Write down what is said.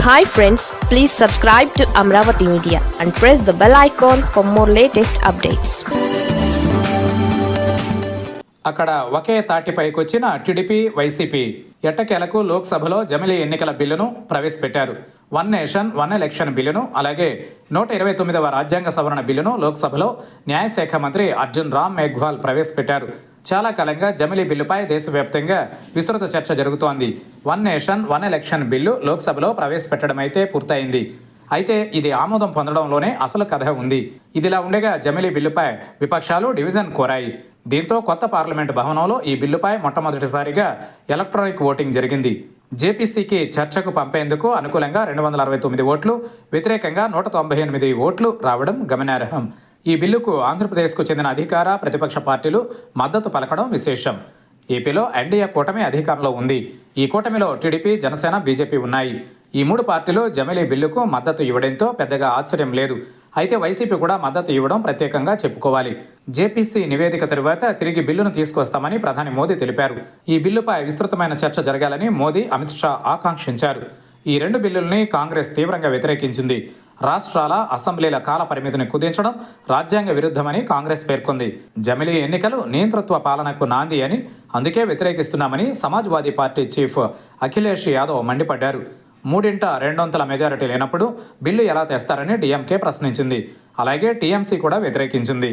Hi friends, please subscribe to Amravati Media and press the bell icon for more latest updates. అక్కడ ఒకే తాటిపైకొచ్చిన TDP YCP ఎట్టకేలకు లోక్సభలో జమిలీ ఎన్నికల బిల్లును ప్రవేశపెట్టారు. వన్ నేషన్ వన్ ఎలక్షన్ బిల్లును, అలాగే 129వ రాజ్యాంగ సవరణ బిల్లును లోక్సభలో న్యాయశాఖ మంత్రి అర్జున్ రామ్ మేఘ్వాల్ ప్రవేశపెట్టారు. చాలా కాలంగా జమిలీ బిల్లుపై దేశవ్యాప్తంగా విస్తృత చర్చ జరుగుతోంది. One nation one election bill లోక్సభలో ప్రవేశపెట్టడం అయితే పూర్తయింది. అయితే ఇది ఆమోదం పొందడంలోనే అసలు కథ ఉంది. ఇదిలా ఉండగా జమిలీ బిల్లుపై విపక్షాలు డివిజన్ కోరాయి. దీంతో కొత్త పార్లమెంటు భవనంలో ఈ బిల్లుపై మొట్టమొదటిసారిగా ఎలక్ట్రానిక్ ఓటింగ్ జరిగింది. జేపీసీకి చర్చకు పంపేందుకు అనుకూలంగా 269 ఓట్లు, వ్యతిరేకంగా 198 ఓట్లు రావడం గమనార్హం. ఈ బిల్లుకు ఆంధ్రప్రదేశ్కు చెందిన అధికార ప్రతిపక్ష పార్టీలు మద్దతు పలకడం విశేషం. ఏపీలో ఎన్డీఏ కూటమి అధికారంలో ఉంది. ఈ కూటమిలో టీడీపీ, జనసేన, బీజేపీ ఉన్నాయి. ఈ మూడు పార్టీలు జమిలీ బిల్లుకు మద్దతు ఇవ్వడంతో పెద్దగా ఆశ్చర్యం లేదు. అయితే వైసీపీ కూడా మద్దతు ఇవ్వడం ప్రత్యేకంగా చెప్పుకోవాలి. జేపీసీ నివేదిక తరువాత తిరిగి బిల్లును తీసుకొస్తామని ప్రధాని మోదీ తెలిపారు. ఈ బిల్లుపై విస్తృతమైన చర్చ జరగాలని మోదీ, అమిత్ షా ఆకాంక్షించారు. ఈ రెండు బిల్లుల్ని కాంగ్రెస్ తీవ్రంగా వ్యతిరేకించింది. రాష్ట్రాల అసెంబ్లీల కాల పరిమితిని కుదించడం రాజ్యాంగ విరుద్ధమని కాంగ్రెస్ పేర్కొంది. జమిలీ ఎన్నికలు నియంతృత్వ పాలనకు నాంది అని, అందుకే వ్యతిరేకిస్తున్నామని సమాజ్వాదీ పార్టీ చీఫ్ అఖిలేష్ యాదవ్ మండిపడ్డారు. 3/2 మెజారిటీ లేనప్పుడు బిల్లు ఎలా తెస్తారని డీఎంకే ప్రశ్నించింది. అలాగే టీఎంసీ కూడా వ్యతిరేకించింది.